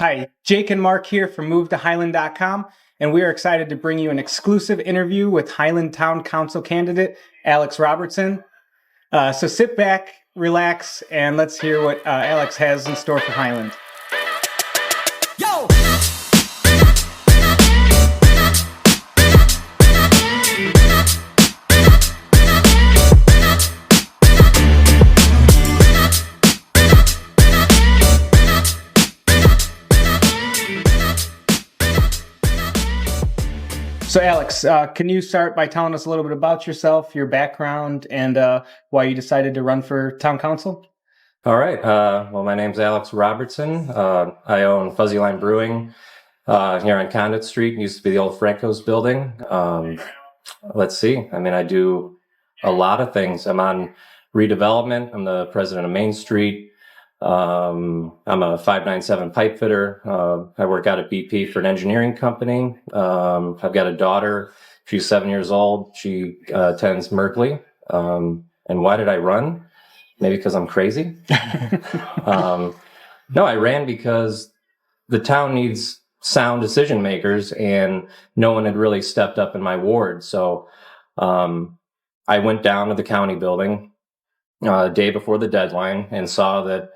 Hi, Jake and Mark here from MoveToHighland.com, and we are excited to bring you an exclusive interview with Highland Town Council candidate Alex Robertson. So sit back, relax, and let's hear what Alex has in store for Highland. Yo! So Alex, can you start by telling us a little bit about yourself, your background, and why you decided to run for town council? All right. Well, my name's Alex Robertson. I own Fuzzy Line Brewing here on Conduit Street. It used to be the old Franco's building. Let's see. I do a lot of things. I'm on redevelopment. I'm the president of Main Street. I'm a 597 pipe fitter. I work out at BP for an engineering company. I've got a daughter. She's 7 years old. She attends Merkley. And why did I run? Maybe because I'm crazy. No, I ran because the town needs sound decision makers, and no one had really stepped up in my ward. So I went down to the county building a day before the deadline and saw that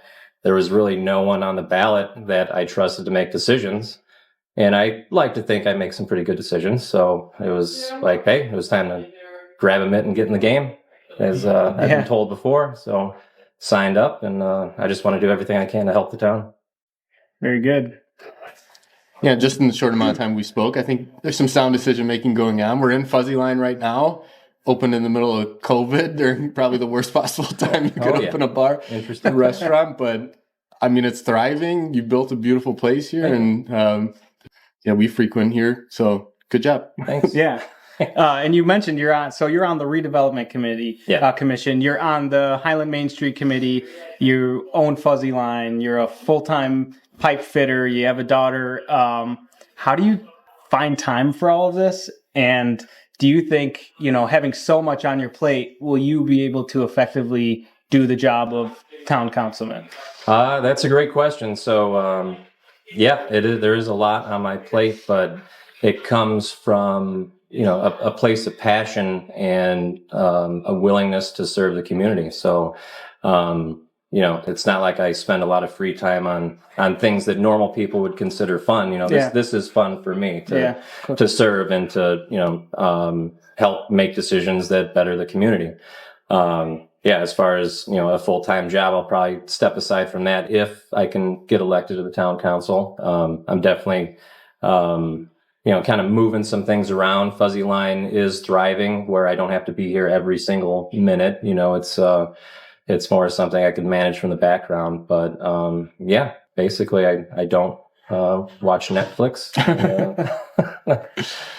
there was really no one on the ballot that I trusted to make decisions. And I like to think I make some pretty good decisions. So it was like, hey, it was time to grab a mitt and get in the game, as I've been told before. So signed up, and I just want to do everything I can to help the town. Very good. Yeah, just in the short amount of time we spoke, I think there's some sound decision making going on. We're in Fuzzy Line right now, opened in the middle of COVID during probably the worst possible time you could open a bar, a restaurant. But it's thriving. You built a beautiful place here, and we frequent here. So good job. Thanks. Yeah. And you mentioned you're on the redevelopment committee, commission. You're on the Highland Main Street committee. You own Fuzzy Line. You're a full-time pipe fitter. You have a daughter. How do you find time for all of this? And do you think, having so much on your plate, will you be able to effectively do the job of town councilman? That's a great question. So, there is a lot on my plate, but it comes from a place of passion and a willingness to serve the community. So, it's not like I spend a lot of free time on things that normal people would consider fun. This is fun for me to serve and to help make decisions that better the community. As far as a full-time job, I'll probably step aside from that if I can get elected to the town council. I'm definitely kind of moving some things around. Fuzzy Line is thriving where I don't have to be here every single minute. It's more something I can manage from the background. But basically I don't watch Netflix.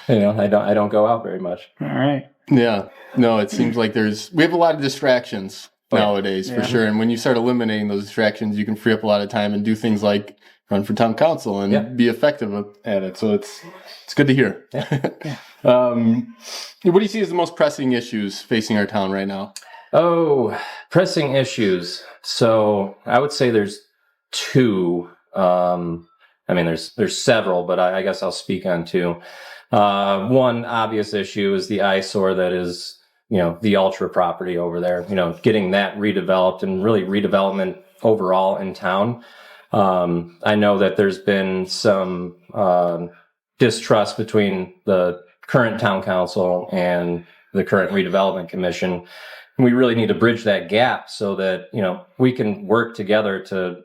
I don't go out very much. All right. Yeah. No, it seems like we have a lot of distractions nowadays for sure. And when you start eliminating those distractions, you can free up a lot of time and do things like run for town council and be effective at it. So it's good to hear. What do you see as the most pressing issues facing our town right now? Oh, pressing issues. So I would say there's two. There's several, but I guess I'll speak on two. One obvious issue is the eyesore that is, the Ultra property over there, getting that redeveloped and really redevelopment overall in town. I know that there's been some distrust between the current town council and the current redevelopment commission. We really need to bridge that gap so that, we can work together to,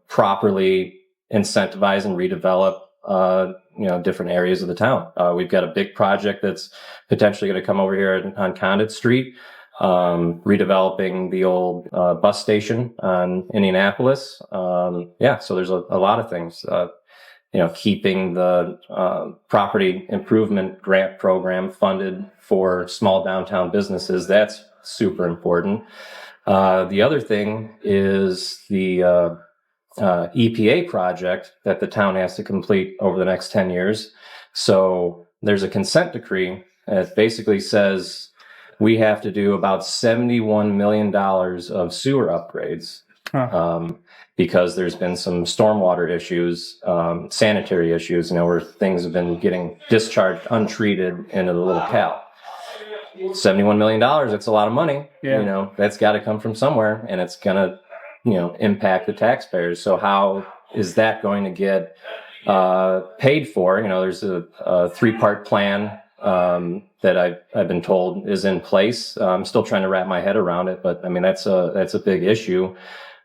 properly incentivize and redevelop, different areas of the town. We've got a big project that's potentially going to come over here on Conduit Street, redeveloping the old bus station on Indianapolis. So there's a lot of things. Keeping the property improvement grant program funded for small downtown businesses, that's super important. The other thing is the EPA project that the town has to complete over the next 10 years. So there's a consent decree that basically says we have to do about $71 million of sewer upgrades because there's been some stormwater issues, sanitary issues, where things have been getting discharged untreated into the little cal. $71 million, it's a lot of money. Yeah. That's got to come from somewhere, and it's going to, impact the taxpayers. So how is that going to get paid for? There's a 3-part plan that I've been told is in place. I'm still trying to wrap my head around it, but I mean, that's a big issue.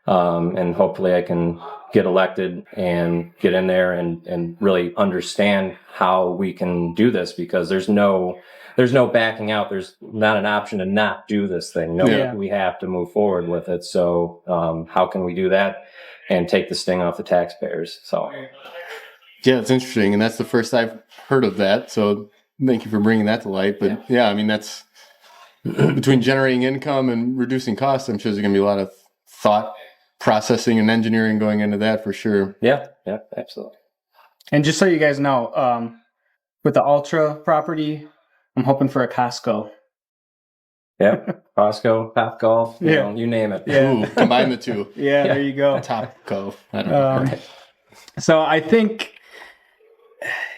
And hopefully I can get elected and get in there and really understand how we can do this, because there's no backing out. There's not an option to not do this thing. We have to move forward with it. So, how can we do that and take the sting off the taxpayers? So. Yeah, it's interesting. And that's the first I've heard of that. So thank you for bringing that to light. But yeah, I mean, that's between generating income and reducing costs. I'm sure there's going to be a lot of thought processing and engineering going into that for sure. Yeah, absolutely. And just so you guys know, with the Ultra property, I'm hoping for a Costco. Yeah, Costco, Topgolf, you name it. Yeah. Ooh, combine the two. Yeah, there you go. Topco. I don't know. Right. So I think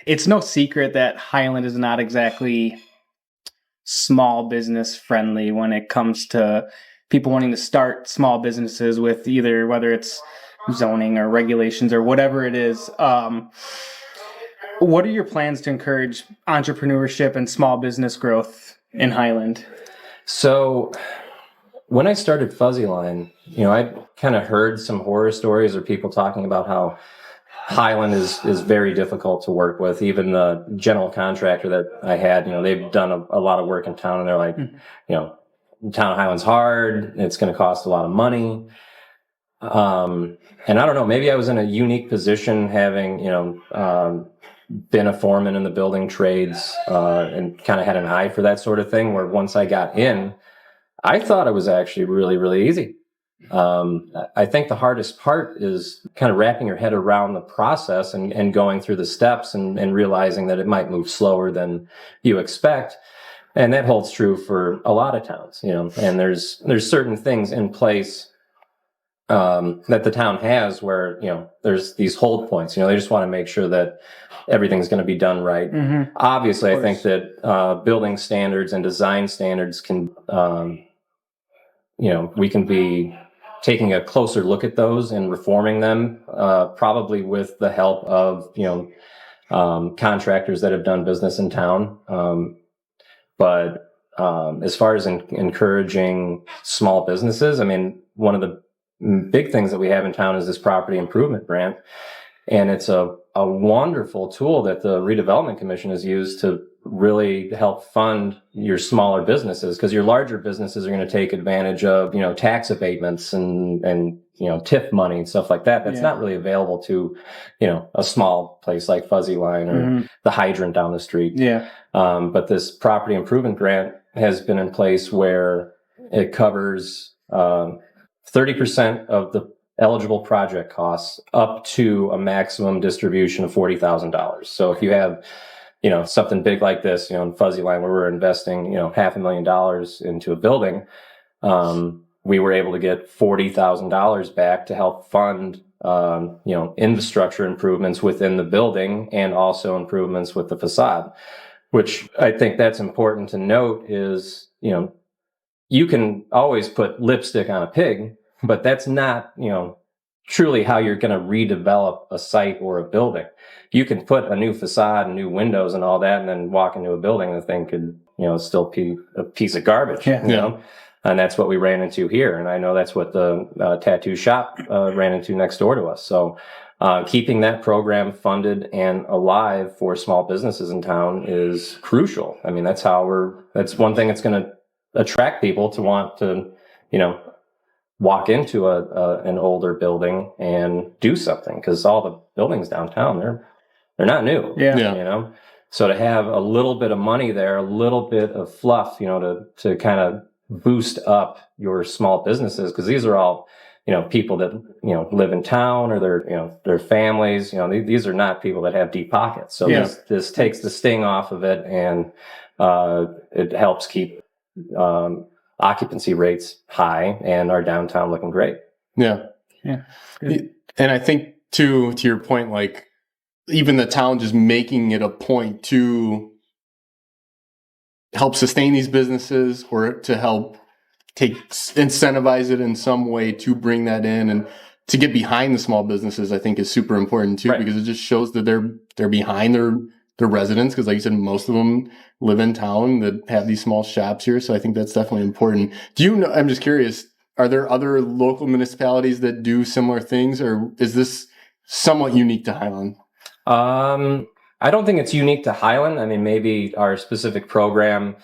it's no secret that Highland is not exactly small business friendly when it comes to people wanting to start small businesses with whether it's zoning or regulations or whatever it is. What are your plans to encourage entrepreneurship and small business growth in Highland? So when I started Fuzzy Line, I kind of heard some horror stories or people talking about how Highland is very difficult to work with. Even the general contractor that I had, they've done a lot of work in town, and they're like, town of Highland's hard. It's going to cost a lot of money. And I don't know, maybe I was in a unique position having, been a foreman in the building trades, and kind of had an eye for that sort of thing, where once I got in, I thought it was actually really, really easy. I think the hardest part is kind of wrapping your head around the process and going through the steps and realizing that it might move slower than you expect. And that holds true for a lot of towns, and there's certain things in place that the town has where, there's these hold points, they just want to make sure that everything's going to be done right. Mm-hmm. Obviously, I think that building standards and design standards can, we can be taking a closer look at those and reforming them, probably with the help of, contractors that have done business in town. But as far as encouraging small businesses, I mean, one of the big things that we have in town is this property improvement grant. And it's a wonderful tool that the redevelopment commission has used to really help fund your smaller businesses, because your larger businesses are going to take advantage of, tax abatements and TIF money and stuff like that. That's not really available to, a small place like Fuzzy Line or the hydrant down the street. Yeah. But this property improvement grant has been in place where it covers 30% of the eligible project costs up to a maximum distribution of $40,000. So if you have, something big like this, in Fuzzy Line, where we're investing, $500,000 into a building, we were able to get $40,000 back to help fund, infrastructure improvements within the building and also improvements with the facade, which I think that's important to note is, you can always put lipstick on a pig, but that's not, truly how you're going to redevelop a site or a building. You can put a new facade and new windows and all that, and then walk into a building, the thing could, still be a piece of garbage, you know? And that's what we ran into here. And I know that's what the tattoo shop ran into next door to us. So keeping that program funded and alive for small businesses in town is crucial. I mean, that's one thing that's going to attract people to want to, walk into an older building and do something, because all the buildings downtown, they're not new. Yeah. So to have a little bit of money there, a little bit of fluff, to kind of boost up your small businesses, because these are all, people that, live in town, or their families, these are not people that have deep pockets. So this takes the sting off of it, and it helps keep occupancy rates high and our downtown looking great. Yeah. Yeah. Good. And I think to your point, like even the town just making it a point to help sustain these businesses or to help incentivize it in some way to bring that in and to get behind the small businesses, I think is super important too, because it just shows that they're behind their residents. Cause like you said, most of them live in town that have these small shops here. So I think that's definitely important. Do you know, I'm just curious, are there other local municipalities that do similar things, or is this somewhat unique to Highland? I don't think it's unique to Highland. I mean, maybe our specific program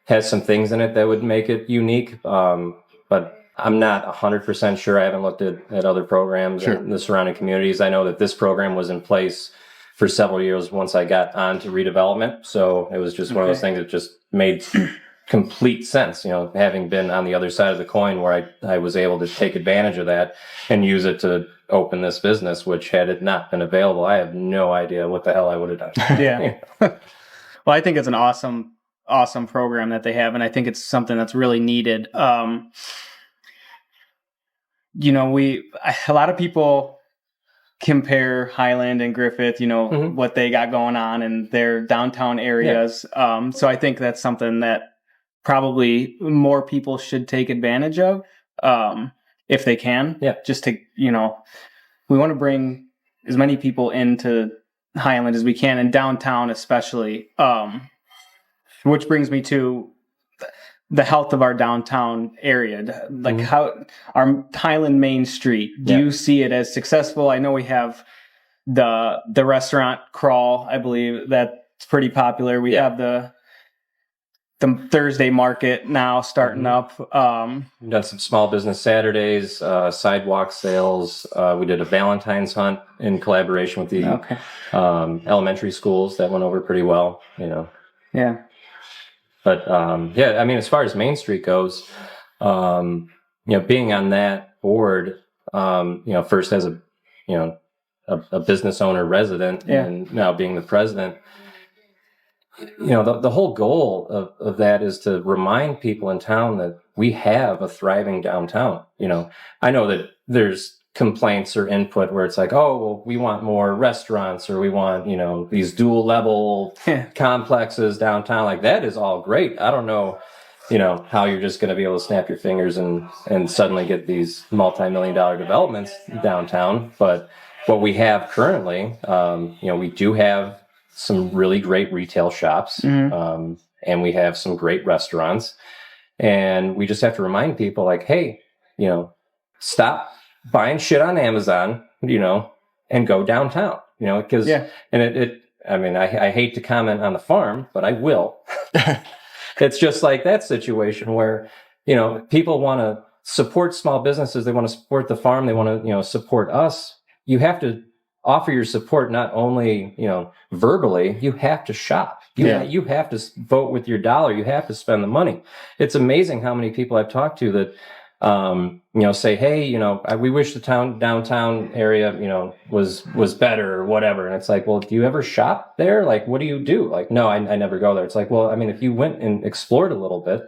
has some things in it that would make it unique. But I'm not 100% sure. I haven't looked at other programs in the surrounding communities. I know that this program was in place for several years once I got on to redevelopment. So it was just one of those things that just made complete sense, having been on the other side of the coin where I was able to take advantage of that and use it to open this business, which had it not been available, I have no idea what the hell I would have done. Yeah. Well, I think it's an awesome program that they have. And I think it's something that's really needed. A lot of people compare Highland and Griffith, what they got going on in their downtown areas. Yeah. So I think that's something that probably more people should take advantage of, if they can. Yeah. Just to, we want to bring as many people into Highland as we can, and downtown especially, which brings me to the health of our downtown area. Like how our Highland Main Street, do you see it as successful? I know we have the restaurant crawl, I believe that's pretty popular. We have the Thursday market now starting up. We've done some small business Saturdays, sidewalk sales. We did a Valentine's hunt in collaboration with the elementary schools. That went over pretty well, Yeah. But I mean, as far as Main Street goes, being on that board, first as a business owner resident and now being the president, the whole goal of that is to remind people in town that we have a thriving downtown. I know that there's complaints or input where it's like, oh, well, we want more restaurants, or we want, these dual level complexes downtown. Like, that is all great. I don't know, how you're just going to be able to snap your fingers and suddenly get these multi-million-dollar developments downtown. But what we have currently, we do have some really great retail shops, and we have some great restaurants, and we just have to remind people, like, hey, stop buying shit on Amazon, and go downtown, because, I hate to comment on the farm, but I will. It's just like that situation where, people want to support small businesses. They want to support the farm. They want to, support us. You have to offer your support not only, verbally. You have to shop. You have to vote with your dollar. You have to spend the money. It's amazing how many people I've talked to that, say, hey, we wish the downtown area, was better or whatever. And it's like, well, do you ever shop there? Like, what do you do? Like, no, I never go there. It's like, well, I mean, if you went and explored a little bit,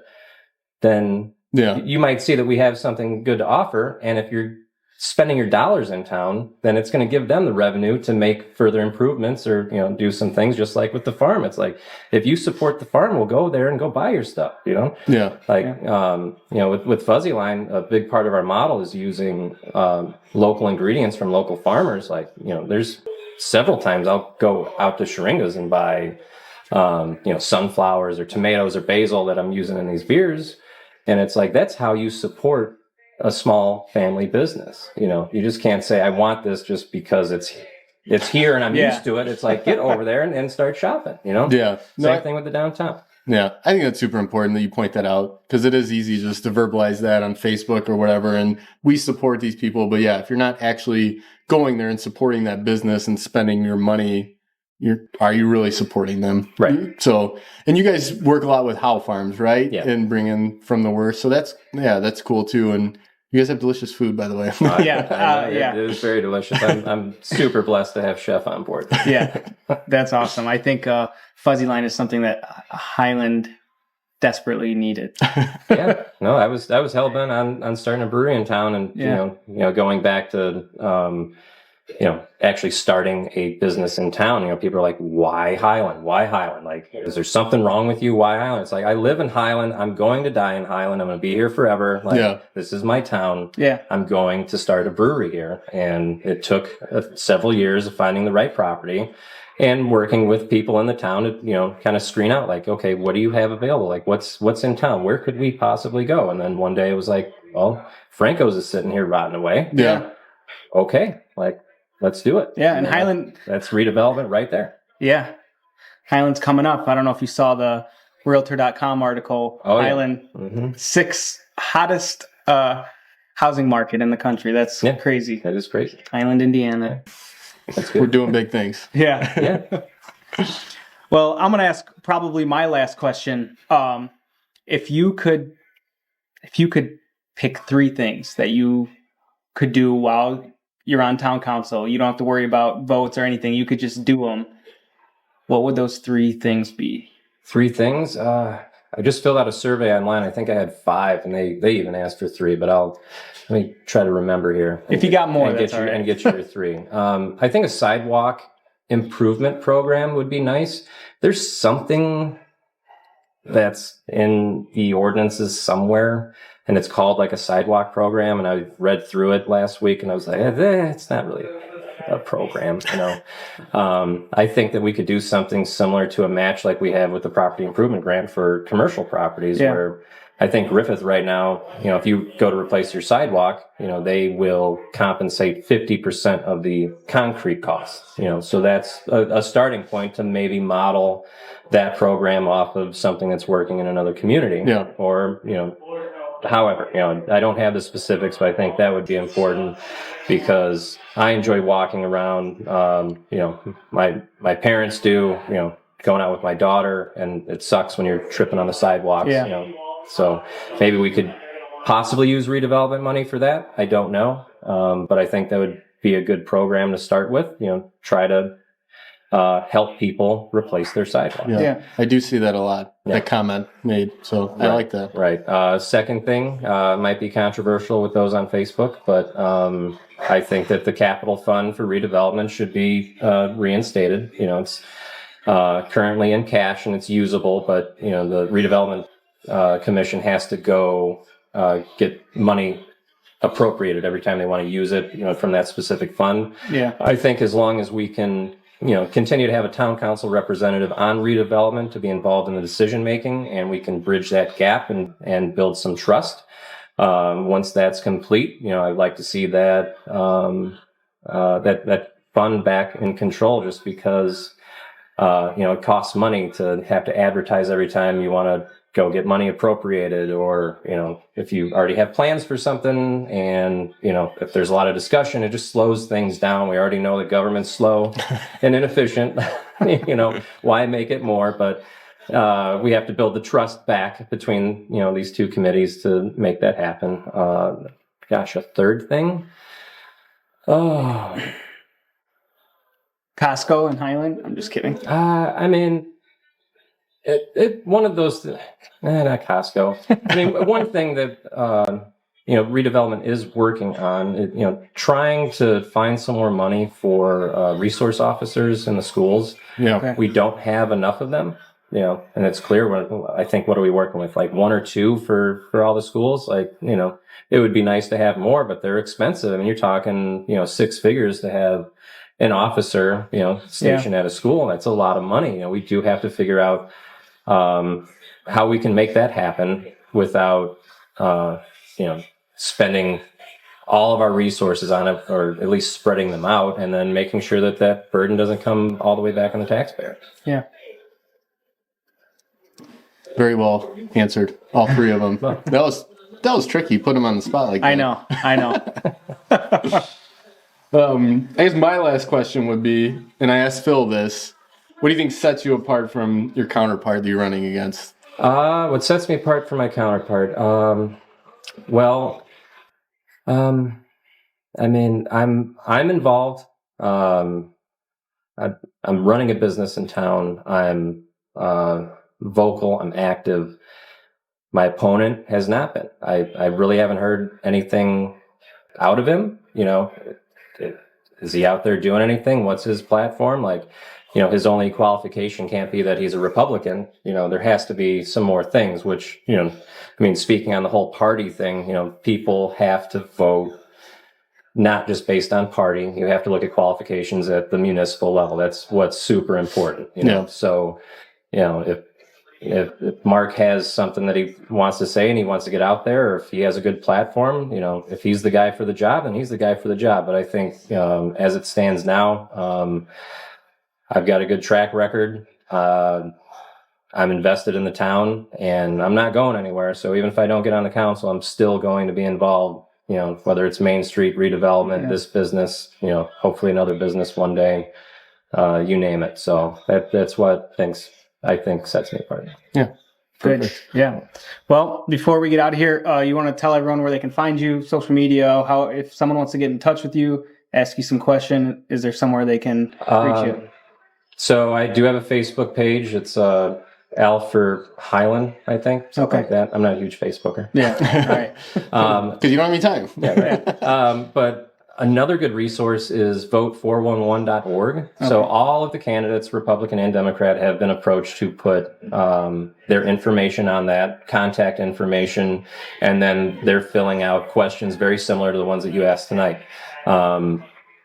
then you might see that we have something good to offer. And if you're spending your dollars in town, then it's going to give them the revenue to make further improvements or, do some things, just like with the farm. It's like, if you support the farm, we'll go there and go buy your stuff, with Fuzzy Line, a big part of our model is using, local ingredients from local farmers. Like, there's several times I'll go out to Sharinga's and buy, sunflowers or tomatoes or basil that I'm using in these beers. And it's like, that's how you support a small family business. You just can't say, I want this just because it's here and I'm used to it. It's like, get over there and start shopping, Same thing with the downtown. Yeah. I think that's super important that you point that out, because it is easy just to verbalize that on Facebook or whatever. And we support these people, but if you're not actually going there and supporting that business and spending your money, are you really supporting them? Right. So, and you guys work a lot with How Farms, right? Yeah. And bring in from the worst. So that's cool too. And you guys have delicious food, by the way. It is very delicious. I'm super blessed to have Chef on board. Yeah, that's awesome. I think Fuzzy Line is something that Highland desperately needed. Yeah, no, I was hell bent on starting a brewery in town, and you know, going back to actually starting a business in town. People are like, why Highland? Why Highland? Like, is there something wrong with you? Why Highland? It's like, I live in Highland. I'm going to die in Highland. I'm going to be here forever. Like, this is my town. Yeah, I'm going to start a brewery here, and it took several years of finding the right property and working with people in the town to, kind of screen out, like, okay, what do you have available? Like, what's in town? Where could we possibly go? And then one day it was like, well, Franco's is sitting here rotting away. Yeah. Okay. Like, let's do it. Yeah. And Highland. That's redevelopment right there. Yeah. Highland's coming up. I don't know if you saw the Realtor.com article. Oh, Highland, yeah. Mm-hmm. 6th hottest housing market in the country. That's crazy. That is crazy. Highland, Indiana. That's good. We're doing big things. Yeah. Yeah. Well, I'm going to ask probably my last question. If you could pick 3 things that you could do while you're on town council, you don't have to worry about votes or anything, you could just do them, what would those 3 things be? 3 things? I just filled out a survey online. I think I had 5, and they even asked for 3, but let me try to remember here. If you got more, that's all right. And get your 3. I think a sidewalk improvement program would be nice. There's something that's in the ordinances somewhere, and it's called like a sidewalk program. And I read through it last week, and I was like, it's not really a program, I think that we could do something similar to a match like we have with the property improvement grant for commercial properties, where I think Griffith right now, if you go to replace your sidewalk, they will compensate 50% of the concrete costs, so that's a starting point to maybe model that program off of something that's working in another community. Yeah. Or, however, I don't have the specifics, but I think that would be important because I enjoy walking around. My parents do, going out with my daughter, and it sucks when you're tripping on the sidewalks, So maybe we could possibly use redevelopment money for that. I don't know. But I think that would be a good program to start with, try to help people replace their sidewalks. Yeah. I do see that a lot, that comment made. So I like that. Right. Second thing, might be controversial with those on Facebook, but I think that the capital fund for redevelopment should be reinstated. It's currently in cash and it's usable, but, the redevelopment commission has to go get money appropriated every time they want to use it, from that specific fund. Yeah. I think as long as we can, continue to have a town council representative on redevelopment to be involved in the decision making, and we can bridge that gap and build some trust. Once that's complete, I'd like to see that that fund back in control, just because it costs money to have to advertise every time you want to go get money appropriated, or, if you already have plans for something and, if there's a lot of discussion, it just slows things down. We already know the government's slow and inefficient, why make it more? But, we have to build the trust back between, these 2 committees to make that happen. A third thing. Oh, Costco in Highland? I'm just kidding. One of those, not Costco. One thing that, redevelopment is working on, trying to find some more money for resource officers in the schools. Yeah. Okay. We don't have enough of them, and it's clear. I think, what are we working with? Like 1 or 2 for all the schools? Like, it would be nice to have more, but they're expensive. You're talking, 6 figures to have an officer, stationed at a school. That's a lot of money. We do have to figure out how we can make that happen without, spending all of our resources on it, or at least spreading them out, and then making sure that that burden doesn't come all the way back on the taxpayer. Yeah. Very well answered. All 3 of them. That was tricky. Put them on the spot like that. I know. I guess my last question would be, and I asked Phil this, what do you think sets you apart from your counterpart that you're running against? What sets me apart from my counterpart? I'm involved. I'm running a business in town. I'm vocal. I'm active. My opponent has not been. I really haven't heard anything out of him. Is he out there doing anything? What's his platform? Like, his only qualification can't be that he's a Republican. There has to be some more things, which, speaking on the whole party thing, people have to vote not just based on party. You have to look at qualifications at the municipal level. That's what's super important, Yeah. So, if Mark has something that he wants to say and he wants to get out there, or if he has a good platform, if he's the guy for the job, then he's the guy for the job. But I think, as it stands now, I've got a good track record. I'm invested in the town and I'm not going anywhere. So even if I don't get on the council, I'm still going to be involved, whether it's Main Street redevelopment, this business, hopefully another business one day, you name it. So that's what I think sets me apart. Yeah. Good. Perfect. Yeah. Well, before we get out of here, you want to tell everyone where they can find you, social media, how, if someone wants to get in touch with you, ask you some question, is there somewhere they can reach you? So I do have a Facebook page. It's Al for Highland, I think, something like that. I'm not a huge Facebooker. Yeah. All right. Because you don't have any time. Yeah, right. But another good resource is vote411.org. So all of the candidates, Republican and Democrat, have been approached to put their information on that, contact information, and then they're filling out questions very similar to the ones that you asked tonight.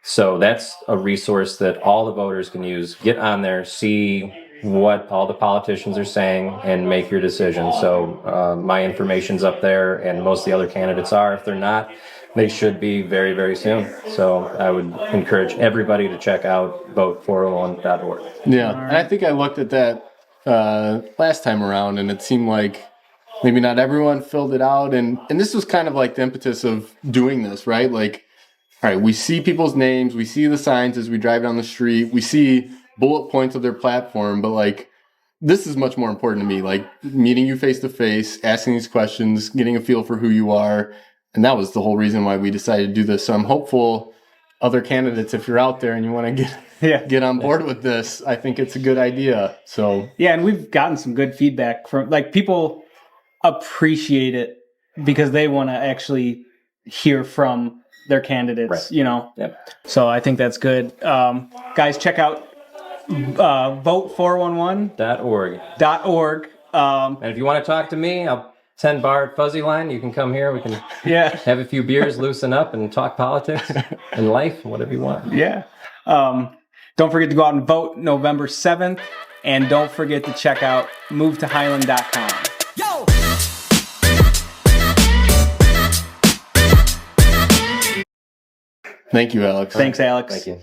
So that's a resource that all the voters can use. Get on there, see what all the politicians are saying, and make your decision. So my information's up there, and most of the other candidates are. If they're not, they should be very, very soon. So I would encourage everybody to check out vote401.org. Yeah, and I think I looked at that last time around, and it seemed like maybe not everyone filled it out. And this was kind of like the impetus of doing this, right? Like, all right, we see people's names, we see the signs as we drive down the street, we see bullet points of their platform, but like, this is much more important to me, like meeting you face to face, asking these questions, getting a feel for who you are. And that was the whole reason why we decided to do this. So I'm hopeful other candidates, if you're out there and you want to get on board with this, I think it's a good idea. So yeah, and we've gotten some good feedback from, like, people appreciate it because they want to actually hear from their candidates, Yep. So I think that's good. Guys, check out vote411.org. And if you want to talk to me, I'll 10 bar at Fuzzy Line. You can come here. We can have a few beers, loosen up, and talk politics and life, whatever you want. Yeah. Don't forget to go out and vote November 7th. And don't forget to check out movetohighland.com. Yo! thank you, Alex. Thanks, Alex. Thank you.